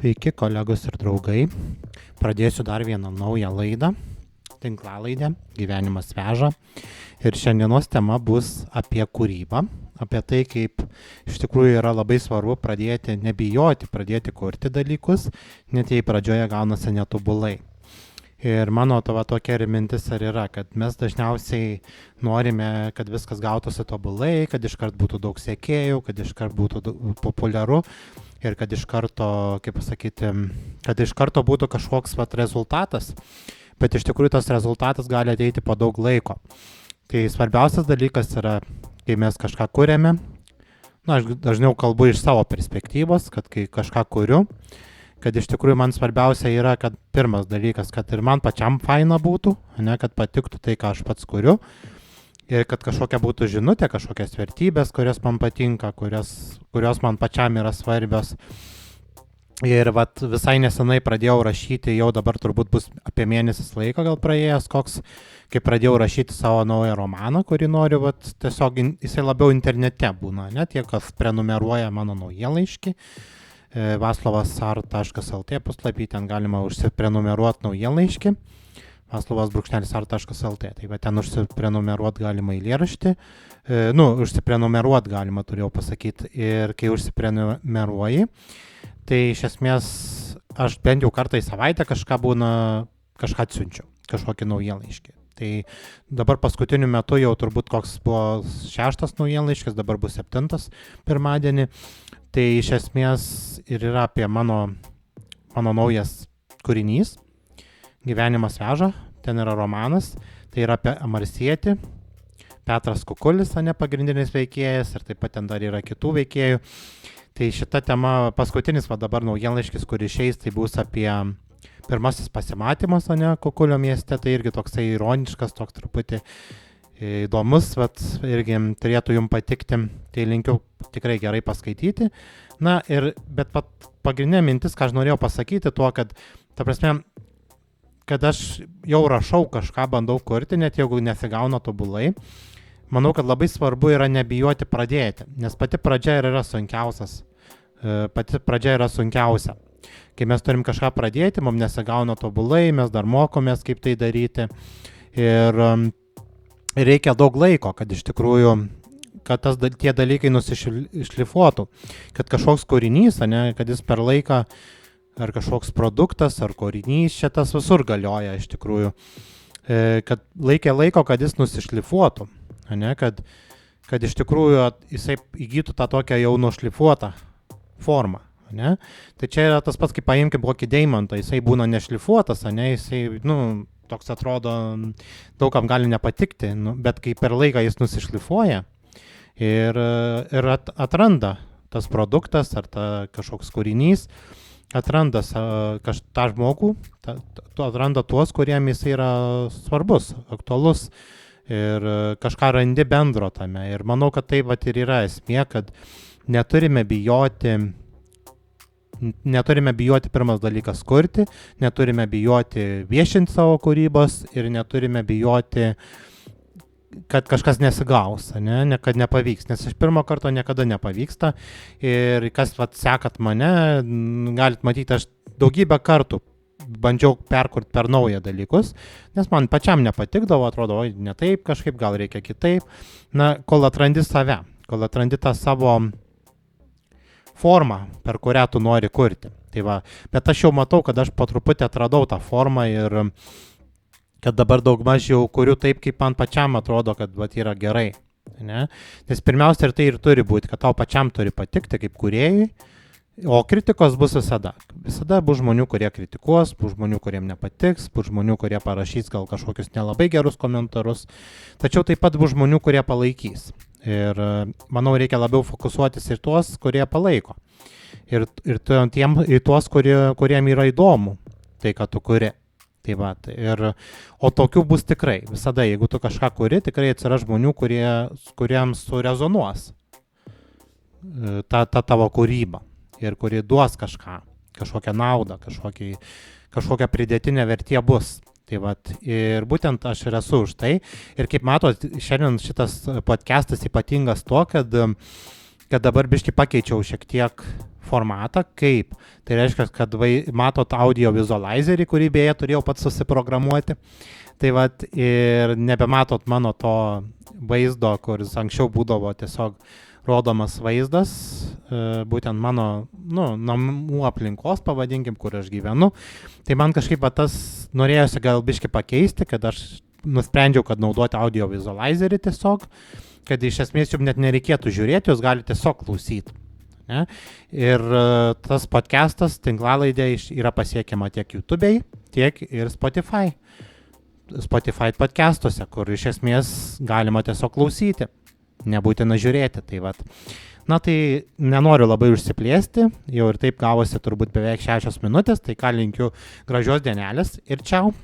Sveiki, kolegos ir draugai. Pradėsiu dar vieną naują laidą, tinklalaidę Gyvenimas veža. Ir šiandienos tema bus apie kūrybą, apie tai, kaip iš tikrųjų yra labai svarbu pradėti nebijoti, pradėti kurti dalykus, net jei pradžioje gaunasi netobulai. Ir mano tokia ir mintis yra, kad mes dažniausiai norime, kad viskas gautųsi tobulai, kad iškart būtų daug sekėjų, kad iškart būtų populiaru ir kad iš karto, kaip pasakyti, kad iš karto būtų kažkoks rezultatas, bet iš tikrųjų tas rezultatas gali ateiti po daug laiko. Tai svarbiausias dalykas yra, kai mes kažką kuriame, aš dažniau kalbu iš savo perspektyvos, kad kai kažką kuriu, kad iš tikrųjų man svarbiausia yra, kad pirmas dalykas, kad ir man pačiam faina būtų, kad patiktų tai, ką aš pats kuriu, ir kad kažkokia būtų žinutė, kažkokias vertybės, kurios man patinka, kurios man pačiam yra svarbios. Ir visai nesenai pradėjau rašyti, jau dabar turbūt bus apie mėnesis laiko gal praėjęs koks, kai pradėjau rašyti savo naują romaną, kurį noriu, tiesiog jisai labiau internete būna, tie, kas prenumeruoja mano naujienlaiškį, vaslovas.art.lt puslapį, ten galima užsiprenumeruoti naujienlaiškį, vaslovas.art.lt, tai ten užsiprenumeruoti galima eilėraštį, užsiprenumeruoti galima, turėjau pasakyti, ir kai užsiprenumeruoji, tai iš esmės aš bent jau kartą į savaitę kažką atsiunčiu, kažkokį naujienlaiškį. Tai dabar paskutiniu metu jau turbūt koks buvo 6 naujienlaiškis, dabar bus 7 pirmadienį. Tai iš esmės ir yra apie mano naujas kūrinys, Gyvenimas veža, ten yra romanas, tai yra apie Amarsietį, Petras Kukulis, pagrindinis veikėjas, ir taip pat ten dar yra kitų veikėjų. Tai šita tema, paskutinis dabar naujienlaiškis, kur išeis, tai bus apie pirmasis pasimatymas, Kukulio mieste, tai irgi toksai ironiškas, toks truputį įdomus, irgi turėtų jums patikti, tai linkiu tikrai gerai paskaityti. Bet pagrindinė mintis, ką aš norėjau pasakyti tuo, kad, ta prasme, kad aš jau rašau kažką, bandau kurti, net jeigu nesigauna tobulai, manau, kad labai svarbu yra nebijoti pradėti, nes pati pradžia yra sunkiausias. Kai mes turim kažką pradėti, mums nesigauna tobulai, mes dar mokomės, kaip tai daryti. Ir reikia daug laiko, kad iš tikrųjų, kad tie dalykai nusišlifuotų. Kad kažkoks kūrinys, kad jis per laiką, ar kažkoks produktas, ar kūrinys, šitas visur galioja iš tikrųjų. Kad reikia laiko, kad jis nusišlifuotų. Kad iš tikrųjų jisai įgytų tą tokią jau nušlifuotą formą. Tai čia yra tas pats, kaip paimkim kokį deimantą, jisai būna nešlifuotas, jisai, toks atrodo, daugam gali nepatikti, bet kai per laiką jis nusišlifuoja ir atranda tas produktas ar kažkoks kūrinys, atranda tą žmogų, atranda tuos, kuriem jis yra svarbus, aktualus, ir kažką randi bendro tame. Ir manau, kad tai ir yra esmė, kad neturime bijoti pirmas dalykas kurti, neturime bijoti viešinti savo kūrybos ir neturime bijoti, kad kažkas nesigaus, kad nepavyks, nes iš pirmo karto niekada nepavyksta. Ir kas sekat mane, galit matyti, aš daugybę kartų bandžiau perkurti per naują dalykus, nes man pačiam nepatikdavo, atrodo, ne taip kažkaip, gal reikia kitaip. Kol atrandi save, kol atrandi tą savo formą, per kurią tu nori kurti. Bet aš jau matau, kad aš po truputį atradau tą formą ir kad dabar daugmaž jau kuriu taip, kaip man pačiam atrodo, kad yra gerai. Nes pirmiausia ir tai ir turi būti, kad tau pačiam turi patikti kaip kūrėjui. O kritikos bus visada. Visada bus žmonių, kurie kritikuos, bus žmonių, kuriem nepatiks, bus žmonių, kurie parašys gal kažkokius nelabai gerus komentarus. Tačiau taip pat bus žmonių, kurie palaikys. Ir manau, reikia labiau fokusuotis ir tuos, kurie palaiko. Ir tuos, kuriem yra įdomu tai, ką tu kuri. O tokių bus tikrai. Visada, jeigu tu kažką kuri, tikrai atsiras žmonių, kuriems surezonuos ta tavo kūryba. Ir kuri duos kažkokią naudą, kažkokią pridėtinę vertę bus. Ir būtent aš ir esu už tai. Ir kaip matot, šiandien šitas podcastas ypatingas tuo, kad kad dabar biškai pakeičiau šiek tiek formatą, kaip. Tai reiškia, kad matot audio vizualizerį, kurį beje turėjau pats susiprogramuoti. Tai vat ir nebematot mano to vaizdo, kuris anksčiau būdavo tiesiog rodomas vaizdas, būtent mano namų aplinkos, pavadinkim, kur aš gyvenu. Tai man kažkaip tas norėjosi gal biškai pakeisti, kad aš nusprendžiau, kad naudoti audio vizualizerį tiesiog, kad iš esmės jums net nereikėtų žiūrėti, jūs galite tiesiog klausyti. Ne? Ir tas podcastas, tinklalaidė yra pasiekiama tiek YouTube'ai, tiek ir Spotify podcastuose, kur iš esmės galima tiesiog klausyti, nebūtina žiūrėti. Tai vat. Na tai nenoriu labai užsiplėsti, jau ir taip gavosi turbūt beveik 6 minutės, tai ką linkiu gražios dienelės ir čiau.